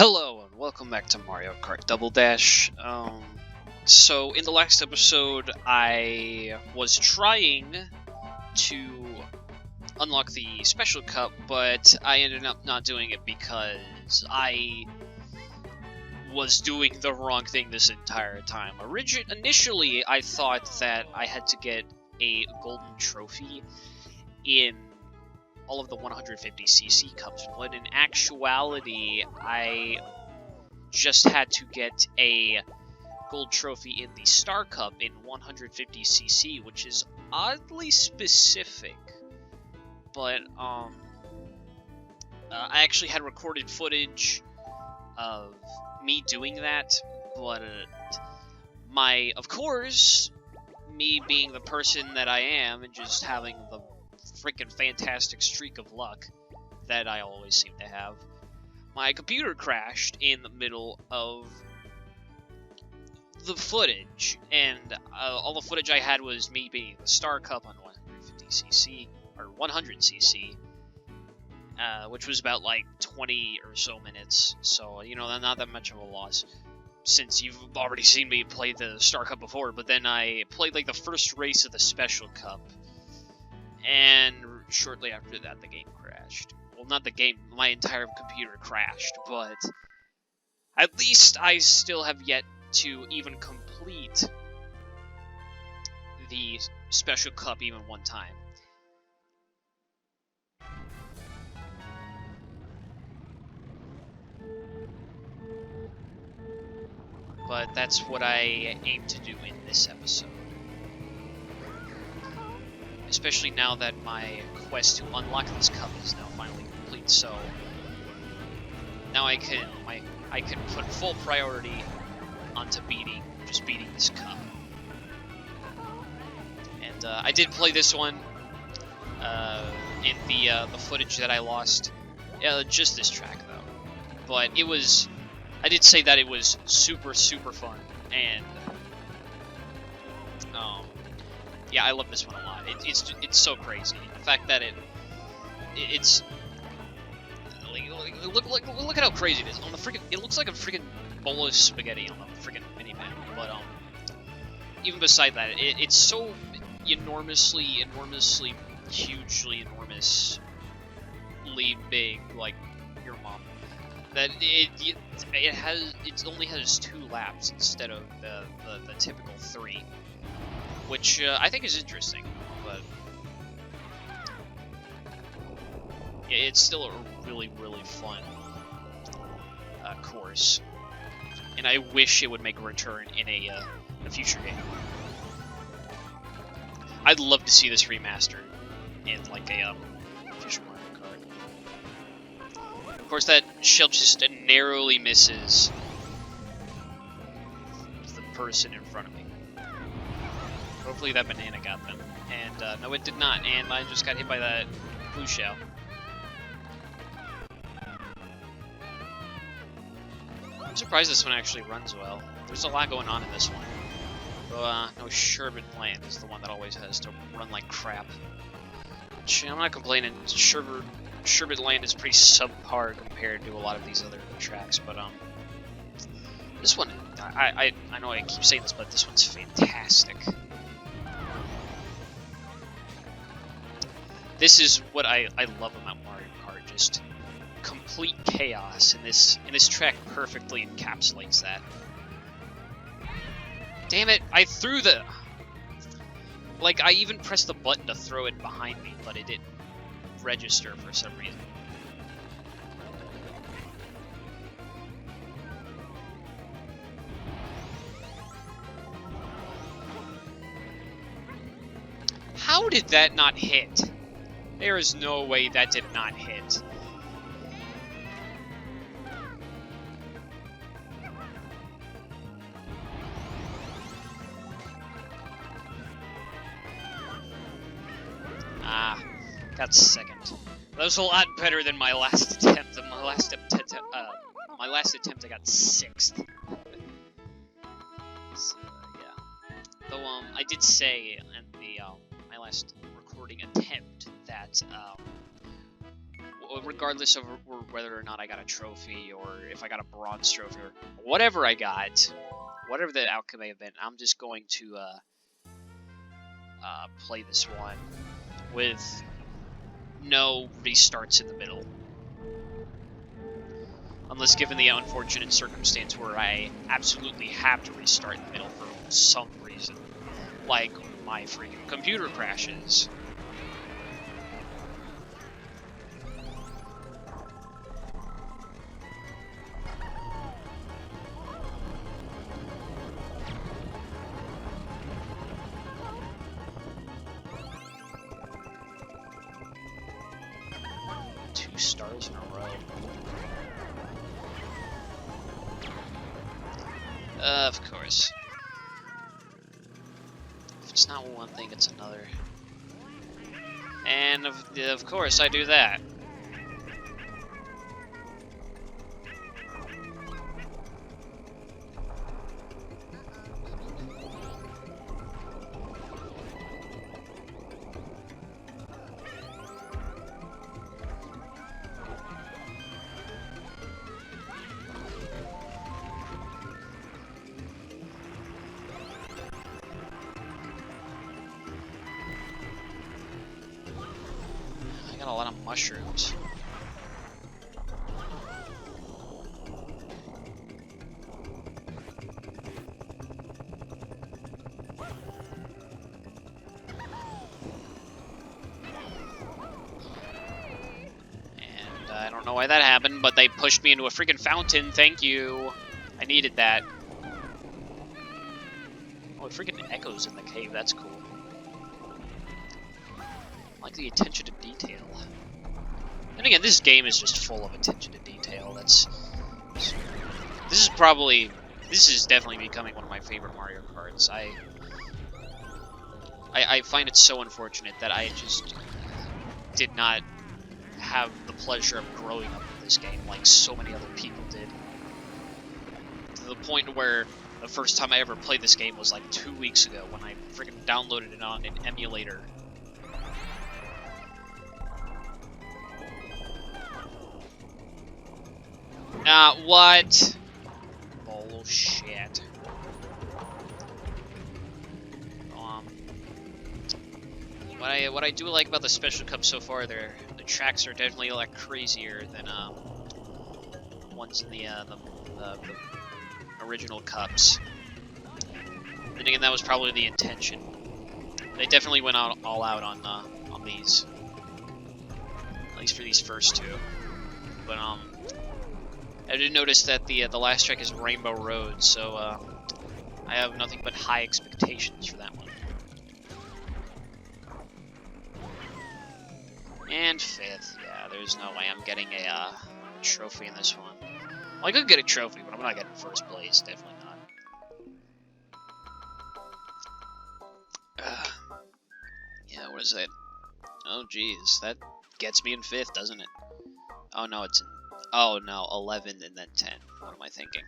Hello and welcome back to Mario Kart Double Dash. So in the last episode, I was trying to unlock the Special Cup, but I ended up not doing it because I was doing the wrong thing this entire time. Initially, I thought that I had to get a golden trophy in all of the 150cc cups, but in actuality, I just had to get a gold trophy in the Star Cup in 150cc, which is oddly specific. But I actually had recorded footage of me doing that, but of course, me being the person that I am and just having the freaking fantastic streak of luck that I always seem to have, my computer crashed in the middle of the footage, and all the footage I had was me beating the Star Cup on 150cc, or 100cc, which was about like 20 or so minutes, so, you know, not that much of a loss, since you've already seen me play the Star Cup before. But then I played like the first race of the Special Cup, and shortly after that, the game crashed. Well, not the game, my entire computer crashed, but at least I still have yet to even complete the Special Cup even one time. But that's what I aim to do in this episode. Especially now that my quest to unlock this cup is now finally complete, so now I can put full priority onto beating this cup. And I did play this one in the footage that I lost, just this track though. But I did say that it was super fun, and yeah, I love this one a lot. It's so crazy. The fact that it's look at how crazy it is on the freaking. It looks like a freaking bowl of spaghetti on the freaking minimap. But even beside that, it's so enormously, hugely enormously big, like your mom, that it only has 2 laps instead of the typical 3. Which I think is interesting, but yeah, it's still a really fun course, and I wish it would make a return in a future game. I'd love to see this remastered in like a official Mario Kart. Of course, that shell just narrowly misses the person in front of me. Hopefully that banana got them. And no, it did not, and mine just got hit by that blue shell. I'm surprised this one actually runs well. There's a lot going on in this one. Though, no, Sherbet Land is the one that always has to run like crap. Which, I'm not complaining. Sherbet Land is pretty subpar compared to a lot of these other tracks, but this one, I know I keep saying this, but this one's fantastic. This is what I love about Mario Kart, just complete chaos, and this track perfectly encapsulates that. Damn it, I threw the... Like, I even pressed the button to throw it behind me, but it didn't register for some reason. How did that not hit? There is no way that did not hit. Ah, got second. That was a lot better than my last attempt. My last attempt I got 6th. So, yeah. Though I did say in the my last recording attempt that regardless of whether or not I got a trophy, or if I got a bronze trophy, or whatever I got, whatever the outcome may have been, I'm just going to play this one with no restarts in the middle. Unless given the unfortunate circumstance where I absolutely have to restart in the middle for some reason. Like my freaking computer crashes. Two stars in a row. Of course. If it's not one thing, it's another. And of course I do that. Got a lot of mushrooms. And I don't know why that happened, but they pushed me into a freaking fountain. Thank you. I needed that. Oh, it freaking echoes in the cave. That's cool. I like the attention to detail. And again, this game is just full of attention to detail. This is definitely becoming one of my favorite Mario Karts. I find it so unfortunate that I just did not have the pleasure of growing up with this game like so many other people did. To the point where the first time I ever played this game was like 2 weeks ago when I freaking downloaded it on an emulator. What? Bullshit. What I do like about the Special Cups so far, the tracks are definitely a lot crazier than ones in the original cups. And again, that was probably the intention. They definitely went all out on these, at least for these first two. But I did notice that the last track is Rainbow Road, so I have nothing but high expectations for that one. And 5th, yeah, there's no way I'm getting a trophy in this one. Well, I could get a trophy, but I'm not getting 1st place, definitely not. Yeah, what is that? Oh, geez, that gets me in 5th, doesn't it? Oh, no, it's in... Oh, no, 11 and then 10. What am I thinking?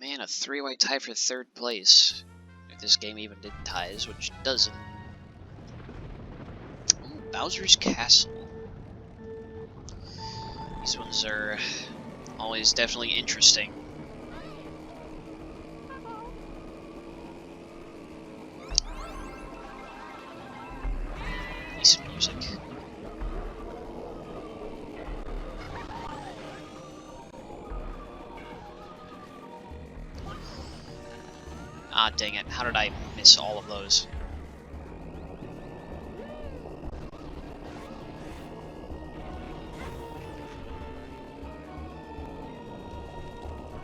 Man, a 3-way tie for 3rd place. If this game even did ties, which it doesn't. Ooh, Bowser's Castle. These ones are always definitely interesting. Decent music. Ah, dang it. How did I miss all of those?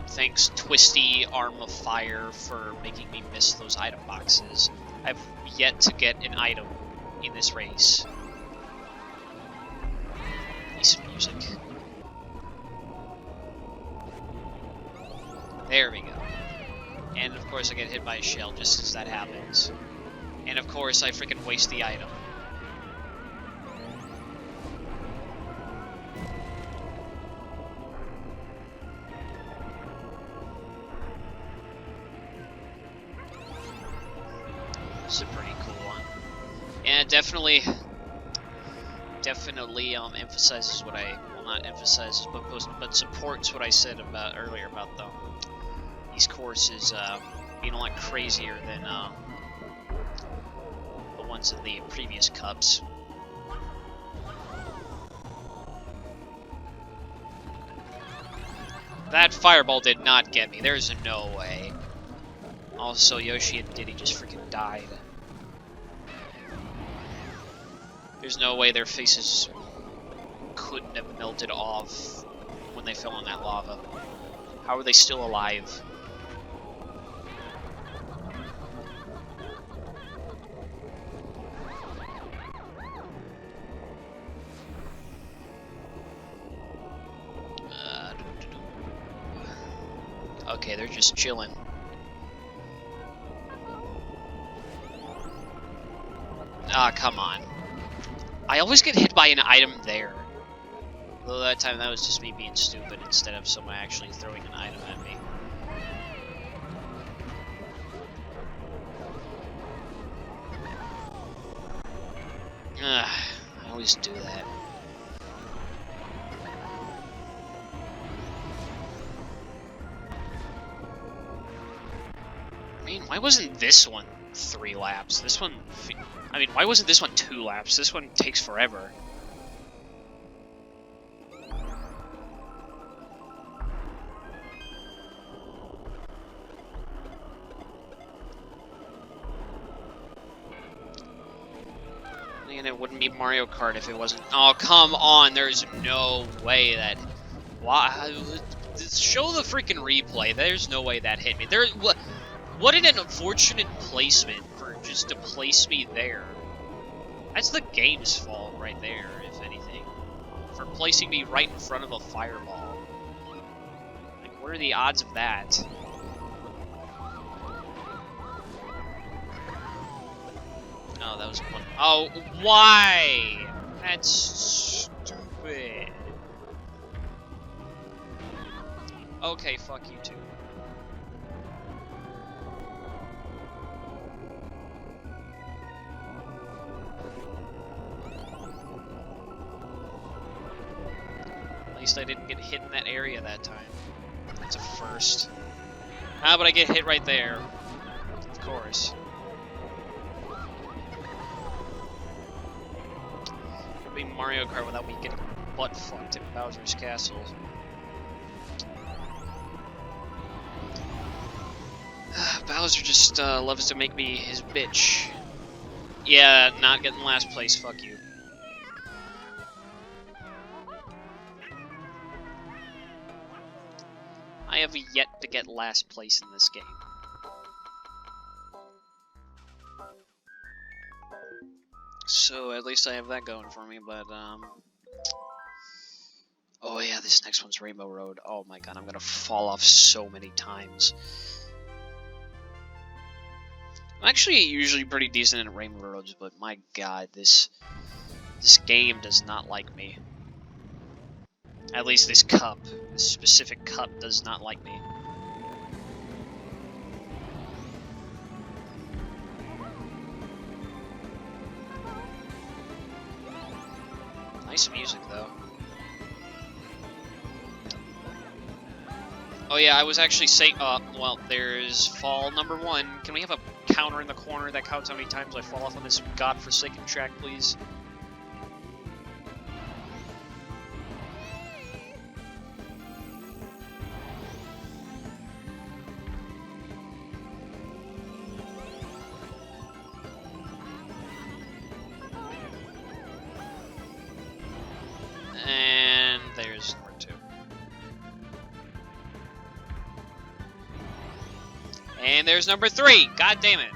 Thanks, Twisty Arm of Fire, for making me miss those item boxes. I've yet to get an item in this race. Decent music. There we go. And of course I get hit by a shell just as that happens. And of course I freaking waste the item. This is a pretty cool one. And definitely definitely emphasizes what I, well, not emphasizes, but supports what I said about earlier about these courses being a lot crazier than the ones in the previous cups. That fireball did not get me. There's no way. Also, Yoshi and Diddy just freaking died. There's no way their faces couldn't have melted off when they fell in that lava. How are they still alive? Okay, they're just chilling. Ah, come on. I always get hit by an item there. Though that time that was just me being stupid instead of someone actually throwing an item at me. I always do that. I mean, why wasn't this one 3 laps? This one... I mean, why wasn't this one 2 laps? This one takes forever. And it wouldn't be Mario Kart if it wasn't... Oh, come on! There's no way that... Why? Show the freaking replay. There's no way that hit me. What an unfortunate placement for just to place me there. That's the game's fault right there, if anything. For placing me right in front of a fireball. Like, what are the odds of that? Oh, that was one. Oh, why? That's stupid. Okay, fuck you too. At least I didn't get hit in that area that time. That's a first. Ah, but I get hit right there. Of course. It'd be Mario Kart without me getting butt fucked in Bowser's Castle. Bowser just loves to make me his bitch. Yeah, not getting last place, fuck you. I have yet to get last place in this game. So at least I have that going for me, but oh yeah, this next one's Rainbow Road. Oh my god, I'm gonna fall off so many times. I'm actually usually pretty decent in Rainbow Roads, but my god, this game does not like me. At least this cup, this specific cup, does not like me. Nice music, though. Oh yeah, I was actually saying, well, there's fall number 1. Can we have a counter in the corner that counts how many times I fall off on this godforsaken track, please? And there's number 2. And there's number 3. God damn it.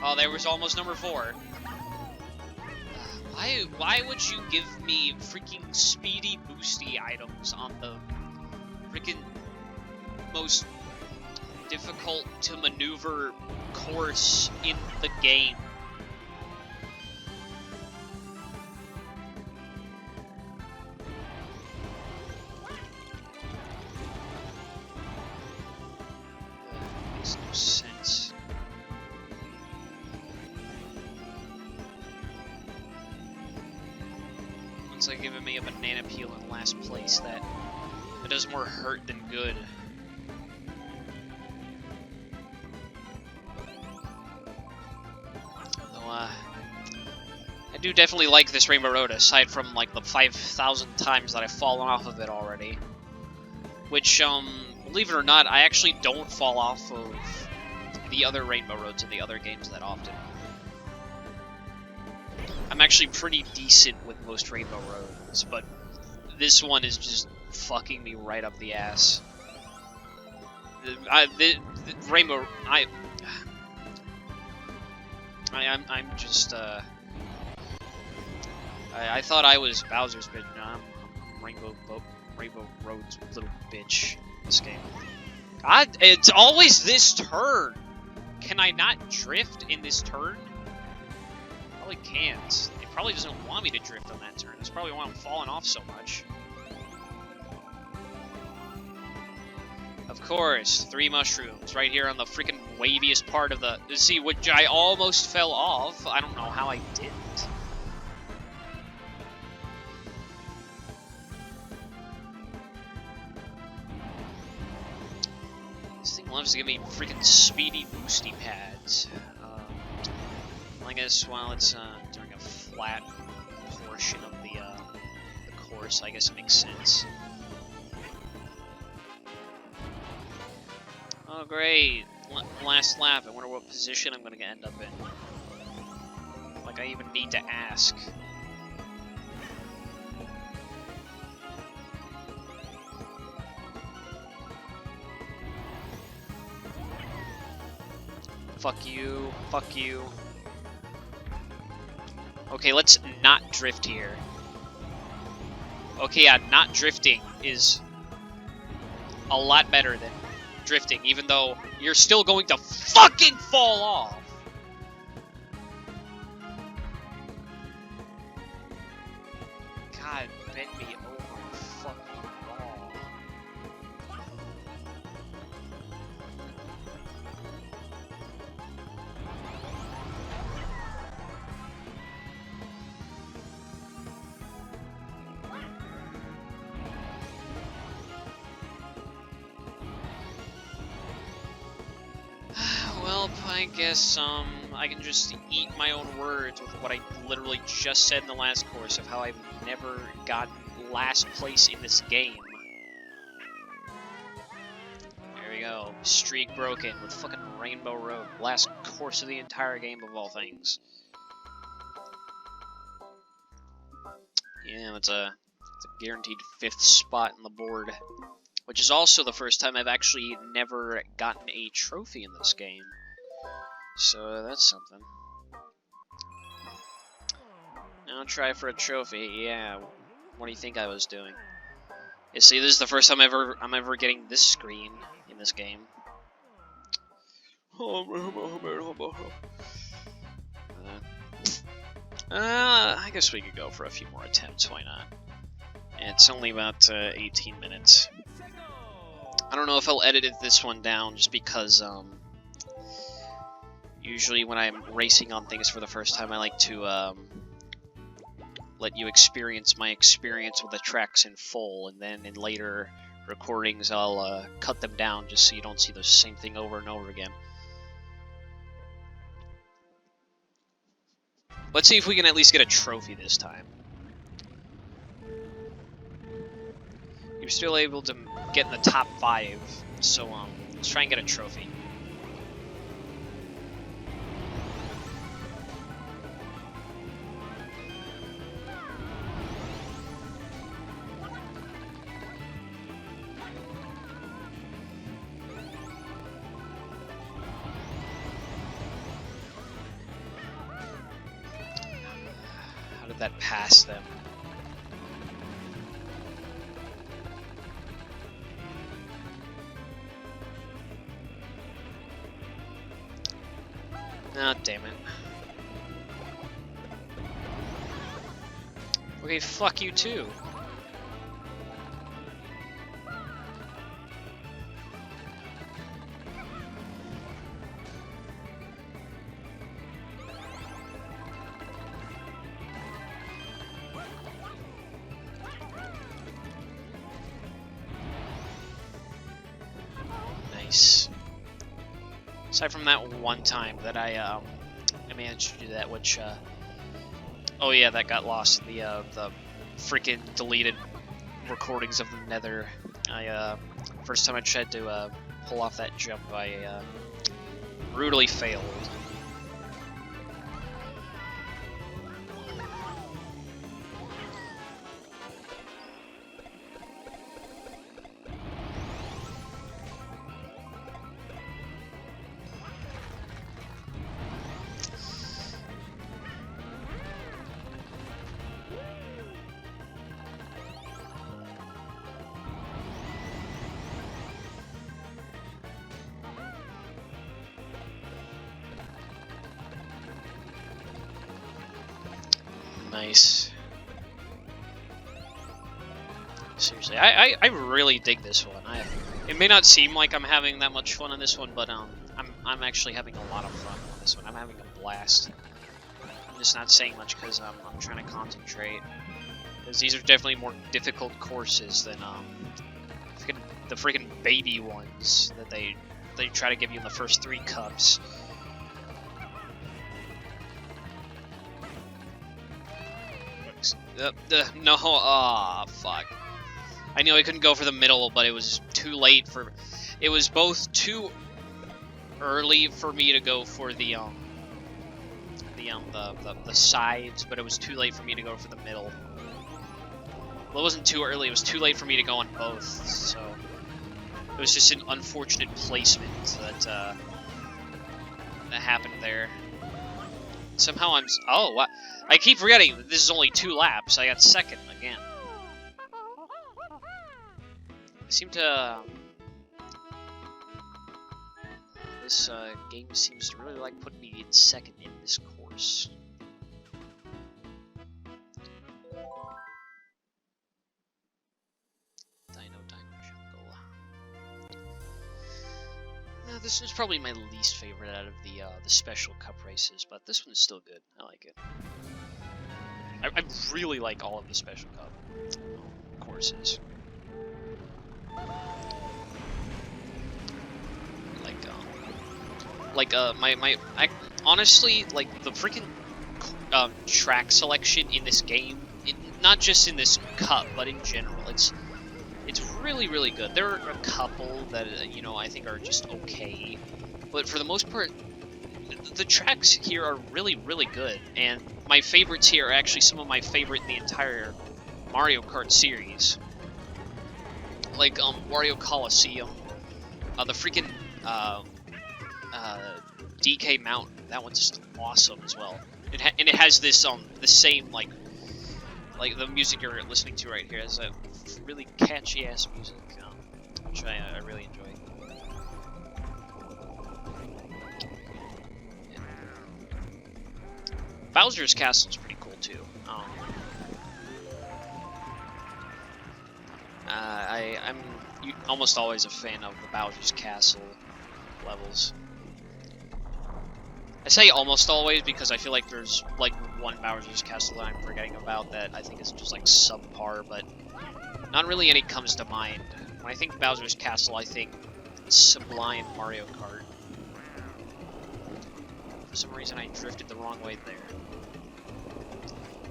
Oh, there was almost number 4. Why would you give me freaking speedy boosty items on the freaking most difficult to maneuver course in the game? no sense. Looks like giving me a banana peel in last place. That does more hurt than good. Though, I do definitely like this Rainbow Road, aside from like the 5,000 times that I've fallen off of it already. Which, believe it or not, I actually don't fall off of the other Rainbow Roads in the other games that often. I'm actually pretty decent with most Rainbow Roads, but this one is just fucking me right up the ass. I'm just, I thought I was Bowser's, but no, I'm Rainbow Road's little bitch in this game. God, it's always this turn! Can I not drift in this turn? Probably can't. It probably doesn't want me to drift on that turn. That's probably why I'm falling off so much. Of course, 3 mushrooms right here on the freaking waviest part of the... See, which I almost fell off. I don't know how I didn't. This thing loves to give me freaking speedy boosty pads. I guess while it's during a flat portion of the course, I guess it makes sense. Oh great! Last lap. I wonder what position I'm gonna end up in. Like I even need to ask. Fuck you. Fuck you. Okay, let's not drift here. Okay, yeah, not drifting is a lot better than drifting, even though you're still going to fucking fall off. God, bend me over, fucking wall. Well, I guess, I can just eat my own words with what I literally just said in the last course of how I've never gotten last place in this game. There we go. Streak broken with fucking Rainbow Road. Last course of the entire game of all things. Yeah, it's a guaranteed 5th spot on the board. Which is also the first time I've actually never gotten a trophy in this game. So that's something. Now try for a trophy. Yeah, what do you think I was doing? You see, this is the first time I'm ever getting this screen in this game. I guess we could go for a few more attempts. Why not? It's only about 18 minutes. I don't know if I'll edit this one down just because usually when I'm racing on things for the first time, I like to let you experience my experience with the tracks in full, and then in later recordings I'll cut them down just so you don't see the same thing over and over again. Let's see if we can at least get a trophy this time. You're still able to get in the top 5, so let's try and get a trophy. How did that pass them? Ah, oh, damn it. Okay, fuck you too. Aside from that one time that I managed to do that, which oh yeah, that got lost in the freaking deleted recordings of the Nether. First time I tried to pull off that jump, I brutally failed. Nice. Seriously, I really dig this one. It may not seem like I'm having that much fun on this one, but I'm actually having a lot of fun on this one. I'm having a blast. I'm just not saying much because I'm trying to concentrate. Because these are definitely more difficult courses than the freaking baby ones that they try to give you in the first 3 cups. No, fuck. I knew I couldn't go for the middle, but it was too late for... It was both too early for me to go for the sides, but it was too late for me to go for the middle. Well, it wasn't too early, it was too late for me to go on both, so... It was just an unfortunate placement that happened there. Somehow I'm... Oh, what? I keep forgetting that this is only 2 laps. I got second again. I seem to... This game seems to really like putting me in second in this course. Dino Jungle. This is probably my least favorite out of the special cup races, but this one is still good. I like it. I really like all of the special cup courses. Honestly, like the freaking track selection in this game, not just in this cup, but in general, it's really good. There are a couple that you know I think are just okay, but for the most part, the tracks here are really good. And my favorites here are actually some of my favorite in the entire Mario Kart series, like Wario Coliseum, the freaking DK Mountain. That one's just awesome as well. And it has this the same like the music you're listening to right here has a really catchy ass music, which I really enjoy. Bowser's Castle is pretty cool too. I'm almost always a fan of the Bowser's Castle levels. I say almost always because I feel like there's like one Bowser's Castle that I'm forgetting about that I think is just like subpar, but not really any comes to mind. When I think Bowser's Castle, I think Sublime Mario Kart. For some reason I drifted the wrong way there.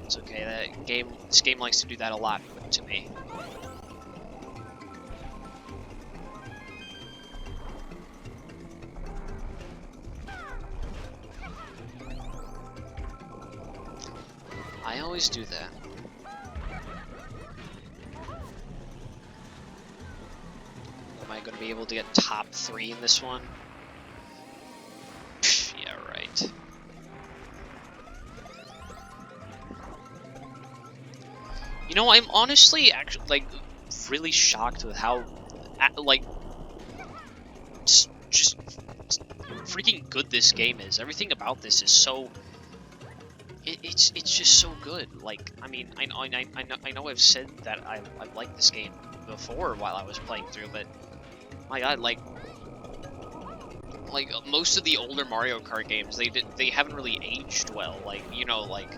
It's okay, this game likes to do that a lot to me. I always do that. Am I going to be able to get top 3 in this one? Yeah, right. You know, I'm honestly actually like really shocked with how like just freaking good this game is. Everything about this is so it's just so good. Like, I mean, I know I've said that I liked this game before while I was playing through, but my god, like most of the older Mario Kart games, they haven't really aged well. Like, you know, like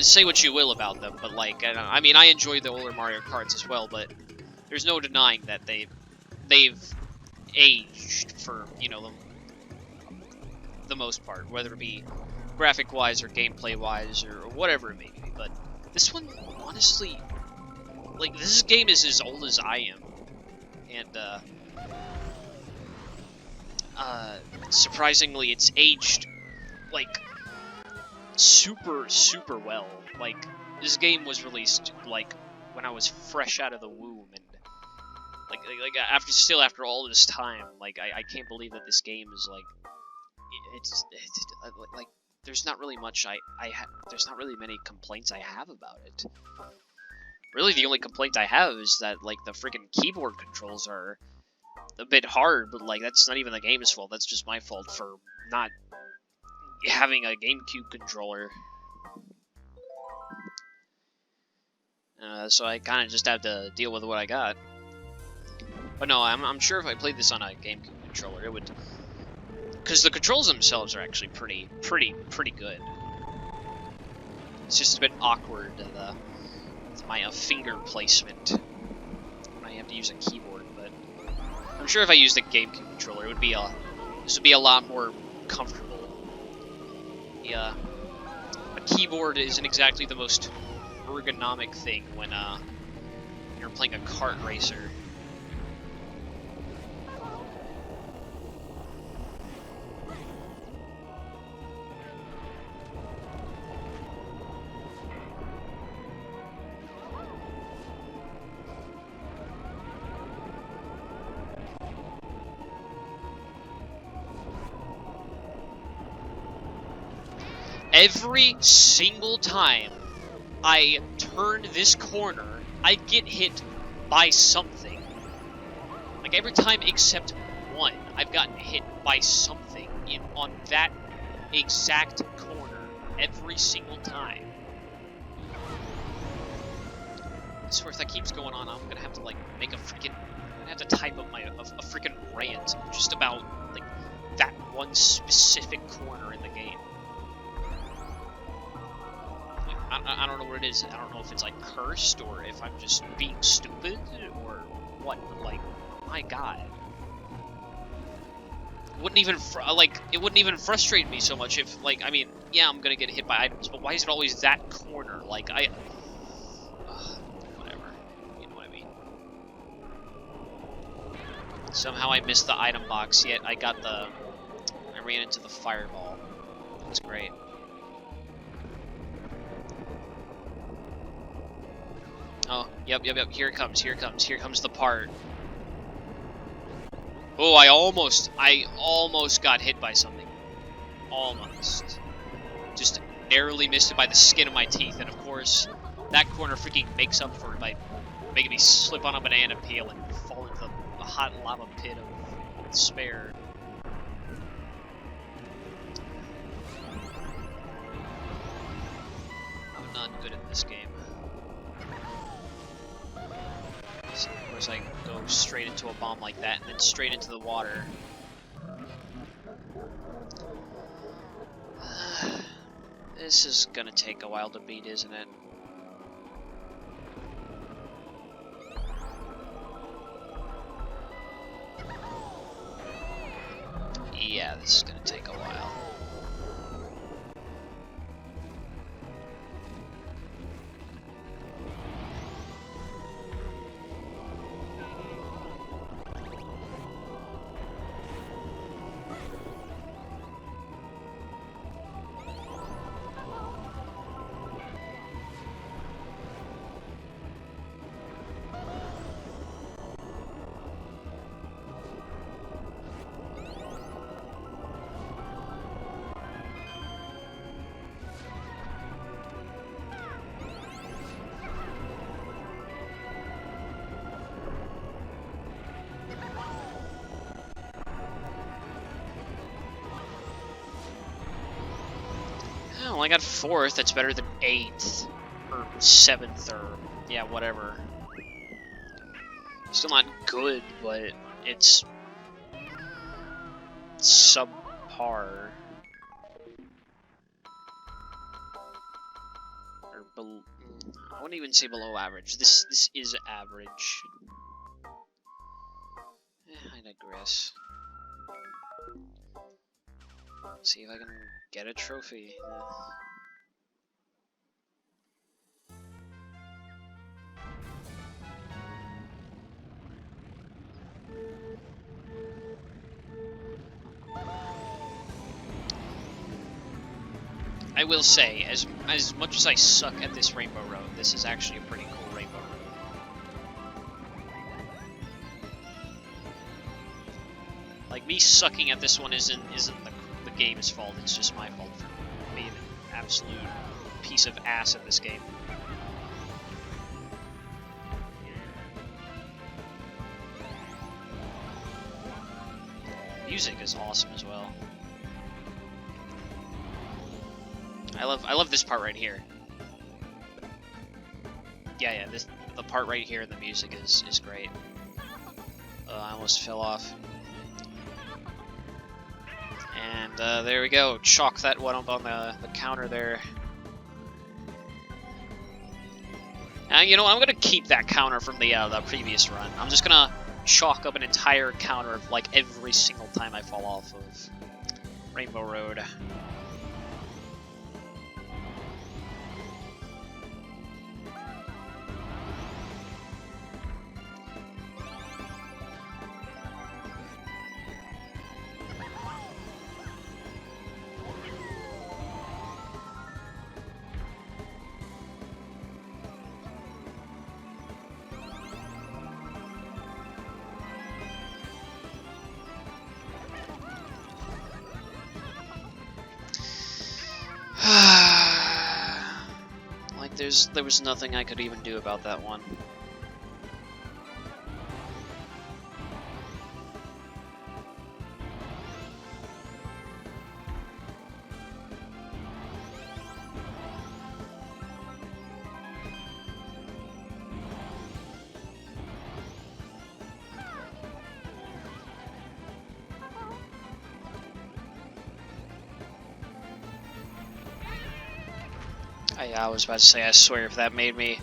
say what you will about them, but like I mean, I enjoy the older Mario Karts as well, but there's no denying that they've aged for, you know, the most part, whether it be graphic-wise or gameplay-wise or whatever it may be. But this one, honestly, like, this game is as old as I am, and surprisingly, it's aged like super well. Like, this game was released like when I was fresh out of the womb, and like after all this time, like I can't believe that this game is like it's like there's not really much there's not really many complaints I have about it. Really, the only complaint I have is that like the freaking keyboard controls are a bit hard, but like that's not even the game's fault. That's just my fault for not having a GameCube controller. So I kind of just have to deal with what I got. But no, I'm sure if I played this on a GameCube controller, it would, because the controls themselves are actually pretty good. It's just a bit awkward with my finger placement when I have to use a keyboard. But I'm sure if I used a GameCube controller, this would be a lot more comfortable. Yeah, a keyboard isn't exactly the most ergonomic thing when you're playing a kart racer. Every single time I turn this corner, I get hit by something. Like every time except one, I've gotten hit by something on that exact corner every single time. I swear if that keeps going on, I'm gonna have to like make a freaking, I'm gonna have to type up a freaking rant just about like that one specific corner in the game. I don't know what it is. I don't know if it's like cursed or if I'm just being stupid or what. But like, my God, it wouldn't even frustrate me so much if like, I mean, yeah, I'm gonna get hit by items, but why is it always that corner? Like whatever. You know what I mean? Somehow I missed the item box. Yet I ran into the fireball. That's great. Oh, yep, here it comes, here comes the part. Oh, I almost got hit by something. Almost. Just narrowly missed it by the skin of my teeth, and of course, that corner freaking makes up for it by making me slip on a banana peel and fall into the hot lava pit of despair. I'm not good at this game. So of course I go straight into a bomb like that and then straight into the water. This is gonna take a while to beat, isn't it? Yeah, this is gonna take a while. Oh, I got 4th. That's better than 8th. Or 7th, or yeah, whatever. Still not good, but it's subpar. Or I wouldn't even say below average. This is average. I digress. See if I can get a trophy. I will say, as much as I suck at this Rainbow Road, this is actually a pretty cool Rainbow Road. Like, me sucking at this one isn't the game's fault, it's just my fault for being an absolute piece of ass at this game. Music is awesome as well. I love this part right here. Yeah, the part right here in the music is great. I almost fell off. And there we go. Chalk that one up on the counter there. You know, I'm gonna keep that counter from the previous run. I'm just gonna chalk up an entire counter of like every single time I fall off of Rainbow Road. Like, there was nothing I could even do about that one. I was about to say, I swear, if that made me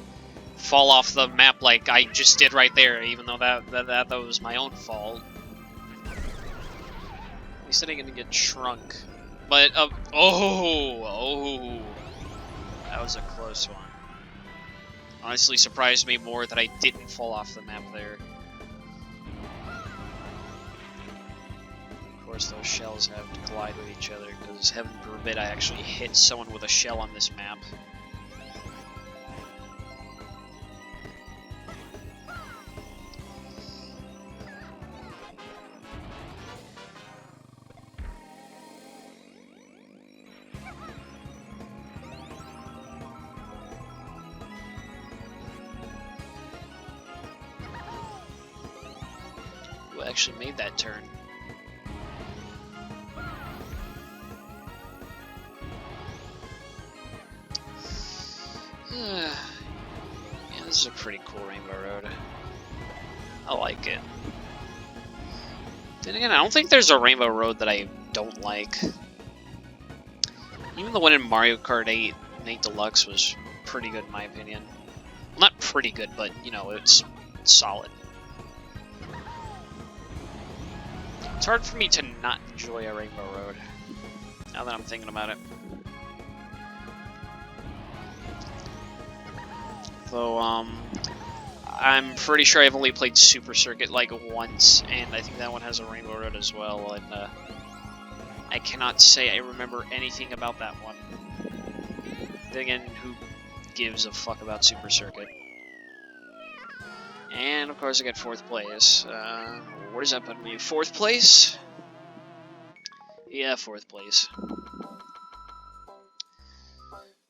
fall off the map like I just did right there, even though that was my own fault. At least I didn't get shrunk. But, oh, that was a close one. Honestly, surprised me more that I didn't fall off the map there. Of course, those shells have to collide with each other, because heaven forbid I actually hit someone with a shell on this map. Who actually made that turn? Yeah, this is a pretty cool Rainbow Road. I like it. Then again, I don't think there's a Rainbow Road that I don't like. Even the one in Mario Kart 8 Deluxe was pretty good in my opinion. Well, not pretty good, but, you know, it's solid. It's hard for me to not enjoy a Rainbow Road, now that I'm thinking about it. Though, I'm pretty sure I've only played Super Circuit like once, and I think that one has a Rainbow Road as well, and I cannot say I remember anything about that one. Then again, who gives a fuck about Super Circuit? And of course I get 4th place. Where does that put me? 4th place? Yeah, 4th place.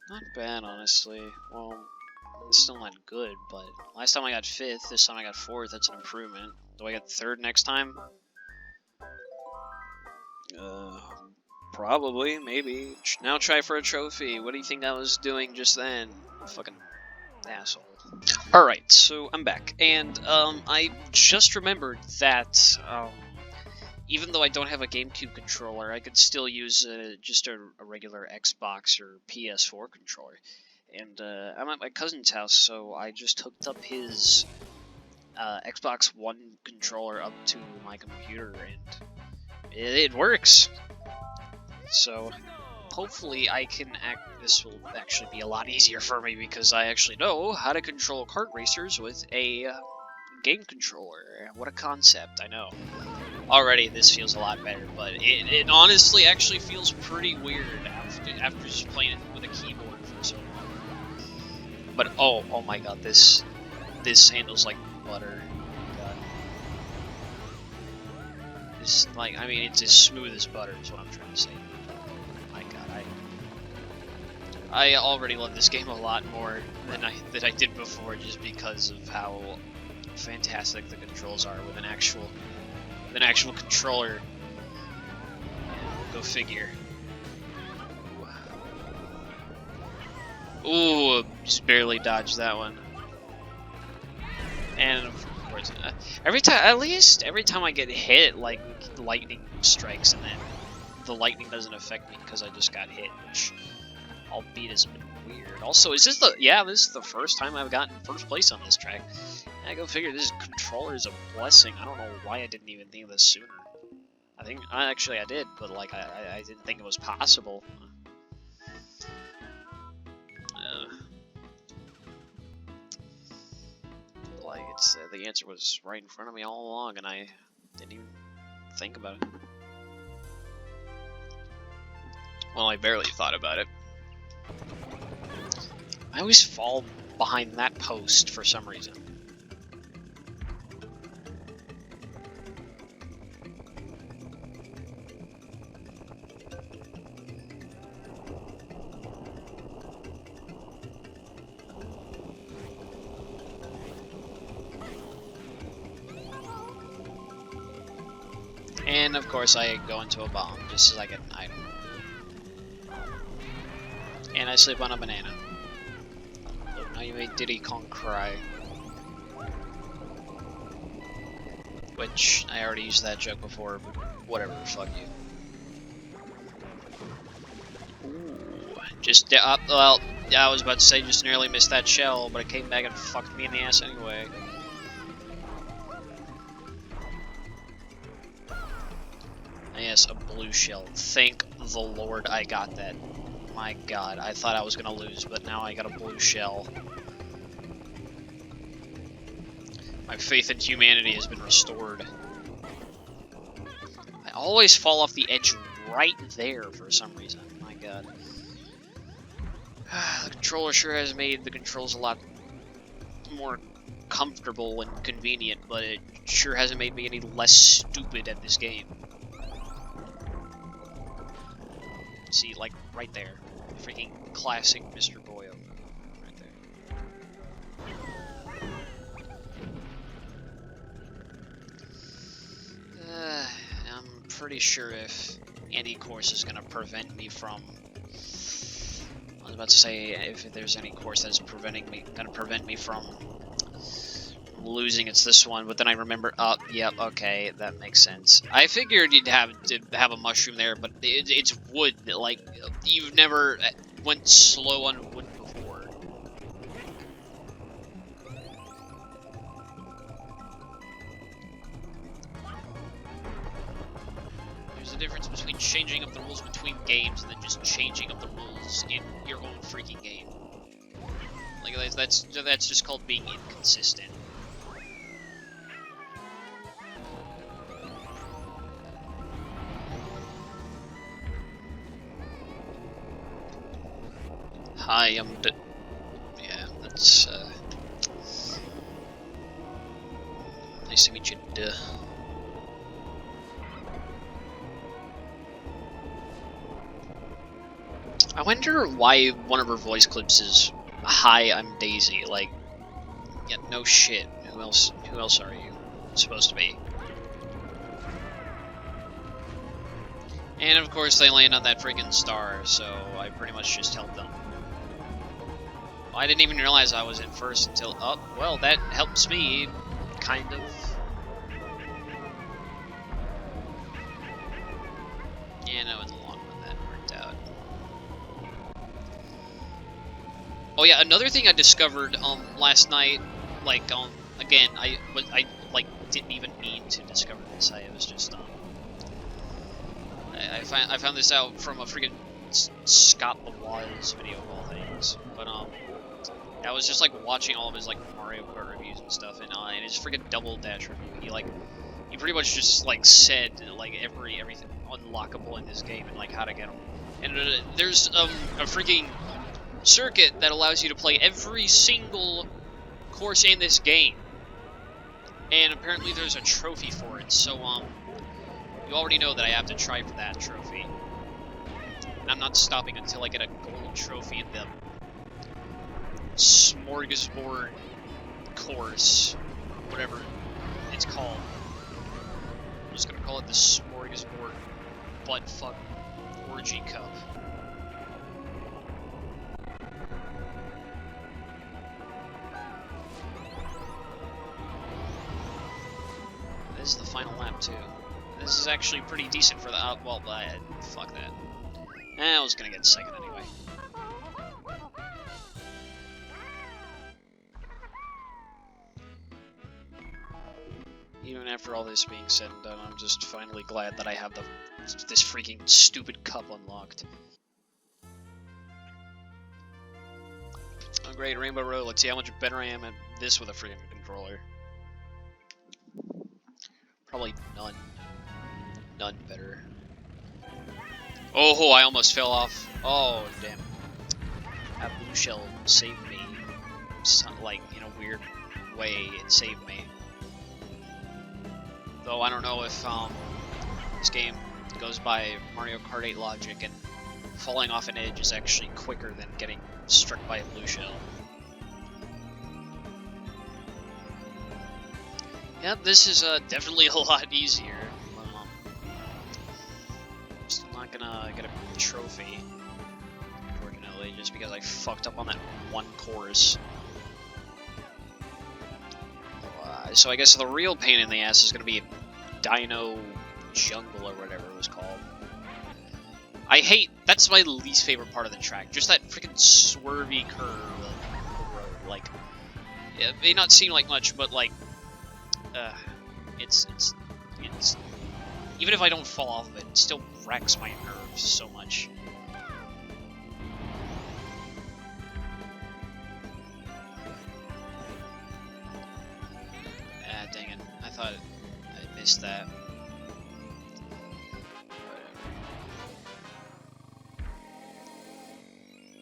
Not bad, honestly. Well, it's still not good, but last time I got 5th, this time I got 4th, that's an improvement. Do I get 3rd next time? Probably, maybe. Now try for a trophy. What do you think I was doing just then? Fucking asshole. Alright, so I'm back, and I just remembered that even though I don't have a GameCube controller, I could still use just a regular Xbox or PS4 controller. And I'm at my cousin's house, so I just hooked up his Xbox One controller up to my computer, and it works. So hopefully I can this will actually be a lot easier for me because I actually know how to control kart racers with a game controller. What a concept, I know. Already this feels a lot better, but it honestly actually feels pretty weird after just playing it with a keyboard for so long. But oh my god, this handles like butter. God. This, like, I mean, it's as smooth as butter is what I'm trying to say. My god, I already love this game a lot more than I did before, just because of how fantastic the controls are with an actual controller. Yeah, go figure. Ooh, just barely dodged that one. And of course, every time I get hit, like lightning strikes, and then the lightning doesn't affect me because I just got hit, which albeit has been weird. Also, this is the first time I've gotten first place on this track. I go figure, this controller is a blessing. I don't know why I didn't even think of this sooner. I did, but like I didn't think it was possible. Like the answer was right in front of me all along, and I didn't even think about it. Well, I barely thought about it. I always fall behind that post for some reason. And of course I go into a bomb just as I get an item. And I sleep on a banana. Look, now you made Diddy Kong cry. Which, I already used that joke before, but whatever, fuck you. Ooh, just, well, yeah, I was about to say just nearly missed that shell, but it came back and fucked me in the ass anyway. Yes, a blue shell. Thank the Lord I got that. My god, I thought I was gonna lose, but now I got a blue shell. My faith in humanity has been restored. I always fall off the edge right there for some reason. My god. The controller sure has made the controls a lot more comfortable and convenient, but it sure hasn't made me any less stupid at this game. See, like, right there. Freaking classic Mr. Boyo. Right there. I'm pretty sure if any course is gonna prevent me from... I was about to say, if there's any course that's gonna prevent me from losing, it's this one, but then I remember, yep, okay, that makes sense. I figured you'd have to have a mushroom there, but it's wood. Like, you've never went slow on wood before. There's a difference between changing up the rules between games and then just changing up the rules in your own freaking game. Like, that's just called being inconsistent. Hi, yeah, that's, nice to meet you, duh. I wonder why one of her voice clips is, "Hi, I'm Daisy." Like, yeah, no shit. Who else are you supposed to be? And of course they land on that freaking star, so I pretty much just helped them. I didn't even realize I was in first until, oh, well, that helps me, kind of. Yeah, no, in the long run that worked out. Oh yeah, another thing I discovered last night, like again, I like didn't even mean to discover this. I was just I found this out from a freaking Scott Lavoie's video of all things. But I was just like watching all of his like Mario Kart reviews and stuff, and in his freaking Double Dash review, he pretty much just like said like everything unlockable in this game and like how to get them. And there's a freaking circuit that allows you to play every single course in this game, and apparently there's a trophy for it. So you already know that I have to try for that trophy. And I'm not stopping until I get a gold trophy in the smorgasbord course, whatever it's called. I'm just gonna call it the smorgasbord buttfuck orgy cup. This is the final lap too. This is actually pretty decent for the well, fuck that. I was gonna get second anyway. Even after all this being said and done, I'm just finally glad that I have this freaking stupid cup unlocked. Oh great, Rainbow Road, let's see how much better I am at this with a freaking controller. Probably none. None better. Oh, I almost fell off. Oh, damn. That blue shell saved me. Like, in a weird way, it saved me. Though I don't know if this game goes by Mario Kart 8 logic and falling off an edge is actually quicker than getting struck by a blue shell. Yep, this is definitely a lot easier. Still not gonna get a trophy, unfortunately, just because I fucked up on that one course. So I guess the real pain in the ass is gonna be Dino Jungle or whatever it was called. That's my least favorite part of the track, just that freaking swervy curve of the road. Like, it may not seem like much, but like, it's even if I don't fall off of it, it still wrecks my nerves so much. Ah, dang it. I thought I missed that.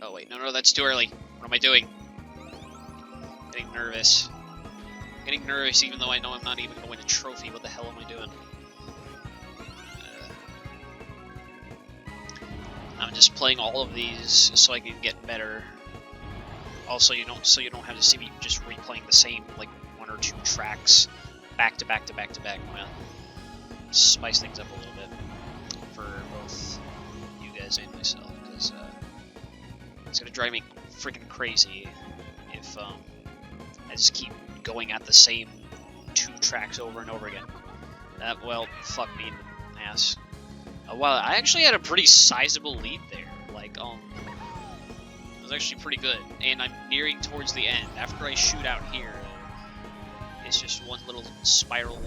Oh wait, no, that's too early. What am I doing? Getting nervous. Getting nervous even though I know I'm not even going to win a trophy. What the hell am I doing? I'm just playing all of these so I can get better. Also, so you don't have to see me just replaying the same like 1 or 2 tracks back to back to back to back. Well, spice things up a little bit for both you guys and myself, because it's gonna drive me freaking crazy if I just keep going at the same 2 tracks over and over again. Well, fuck me in the ass. Well, I actually had a pretty sizable lead there. Like, it was actually pretty good. And I'm nearing towards the end. After I shoot out here, it's just one little spiral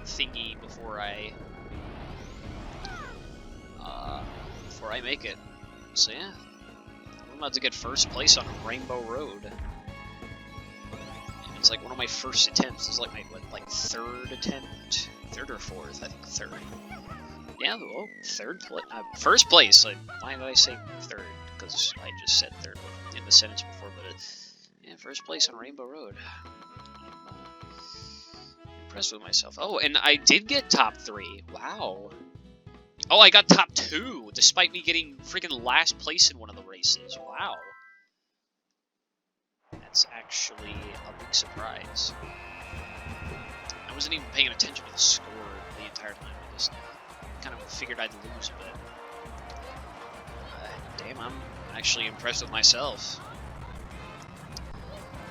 thingy before I make it. So yeah, I'm about to get first place on Rainbow Road. It's like one of my first attempts. It's like my third attempt, 3rd or 4th. I think 3rd. Yeah, well, first place. Like, why did I say 3rd? Because I just said 3rd in the sentence before. But yeah, first place on Rainbow Road. I'm impressed with myself. Oh, and I did get top 3. Wow. Oh, I got top 2, despite me getting freaking last place in one of the races. Wow. That's actually a big surprise. I wasn't even paying attention to the score the entire time. I just kind of figured I'd lose, but damn, I'm actually impressed with myself.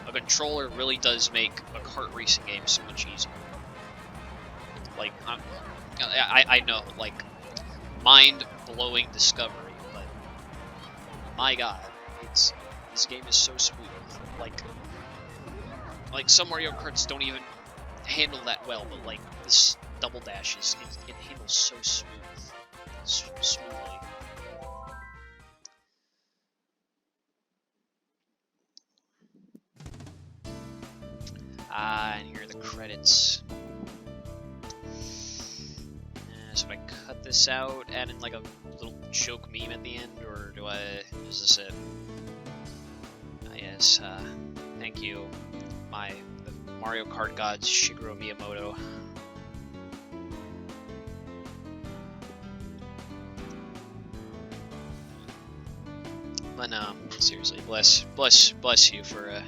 A controller really does make a kart racing game so much easier. Like, I know, like, mind-blowing discovery, but my god, this game is so smooth. Like some Mario Karts don't even handle that well, but like this Double Dash it handles so smooth. smoothly. And here are the credits. So I cut this out, add in like a little joke meme at the end, or do I? Is this it? Yes. Thank you, the Mario Kart gods, Shigeru Miyamoto. But no, seriously, bless you for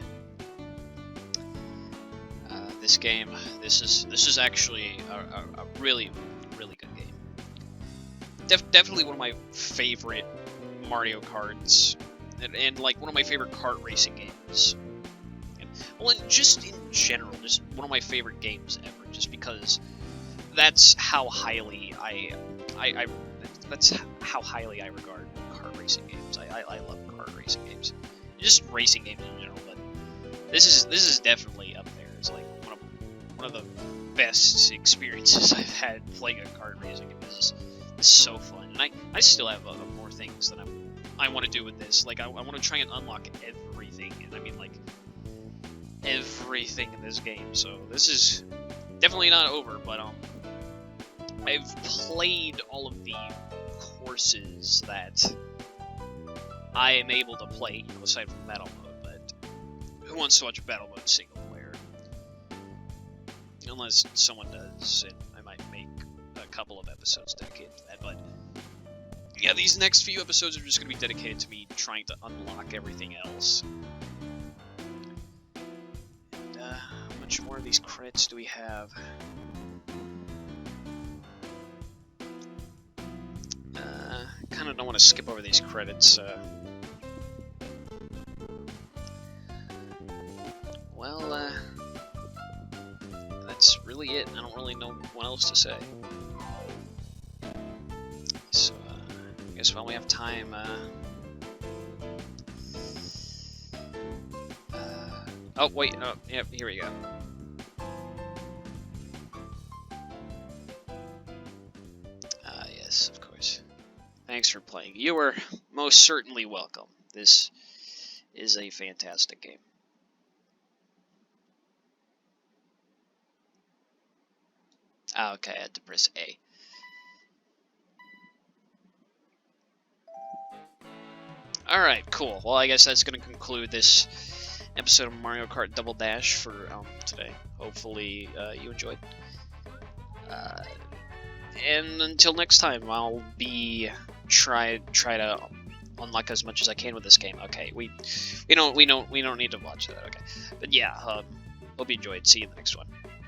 this game. This is actually a really good game. Definitely one of my favorite Mario Karts, and like one of my favorite kart racing games. Well, and just in general, just one of my favorite games ever. Just because that's how highly that's how highly I regard kart racing games. I love kart racing games, just racing games in general. But this is definitely up there. It's like one of the best experiences I've had playing a kart racing game. This is so fun, and I still have more things that I want to do with this. Like I want to try and unlock everything, and I mean like everything in this game. So this is definitely not over, but I've played all of the courses that I am able to play, you know, aside from battle mode. But who wants to watch battle mode single player? Unless someone does, and I might make a couple of episodes dedicated to that. But yeah, these next few episodes are just going to be dedicated to me trying to unlock everything else. And how much more of these credits do we have? Kind of don't want to skip over these credits. Well, that's really it. I don't really know what else to say. So, I guess while we have time, oh, wait, oh, yep, here we go. Yes, of course. Thanks for playing. You were most certainly welcome. This is a fantastic game. Okay, I had to press A. Alright, cool. Well, I guess that's going to conclude this episode of Mario Kart Double Dash for today. Hopefully you enjoyed. And until next time, I'll be try to unlock as much as I can with this game. Okay, we don't need to watch that. Okay, but yeah, hope you enjoyed. See you in the next one.